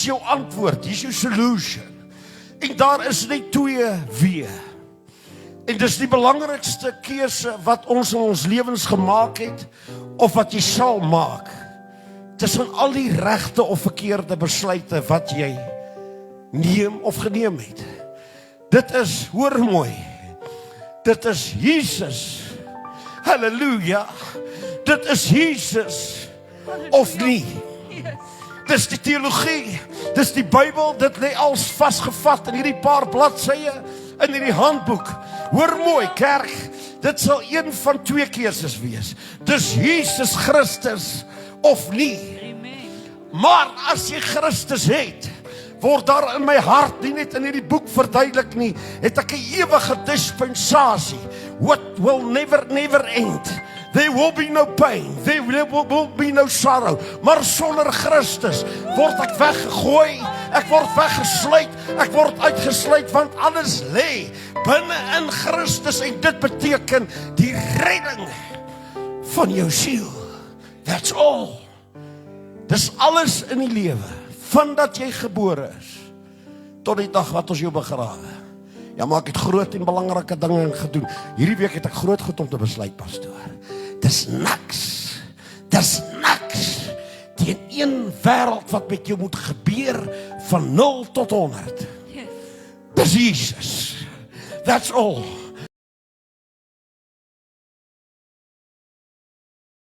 jou antwoord, hier is jou solution. En daar is net 2 weë. En dis die belangrikste keuse wat ons in ons lewens gemaak het, of wat jy sal maak. Tussen al die regte of verkeerde besluite wat jy neem of geneem het. Dit is, hoor mooi, dit is Jesus. Halleluja. Dit is Jesus of nie. Dis die teologie, dis die Bybel, dit lê als vasgevat in hierdie paar bladsye in hierdie handboek. Hoor mooi, kerk, dit sal een van 2 keuses wees. Dis Jesus Christus of nie. Maar as jy Christus het, word daar in my hart, nie net in hierdie boek verduidelik nie, het ek 'n ewige dispensasie. What will never end. There will be no pain, there will be no sorrow. Maar sonder Christus word ek weggegooi, ek word weggesluit, ek word uitgesluit, want alles lê binne in Christus, en dit beteken die redding van jou siel. That's all. Dis alles in die lewe, vandat jy gebore is, tot die dag wat ons jou begrawe. Ja, maar ek het groot en belangrike dinge gedoen. Hierdie week het ek groot goed om te besluit, pastoor. Dis niks teen een wêreld wat met jou moet gebeur van 0 tot 100. Dis Jesus. That's all.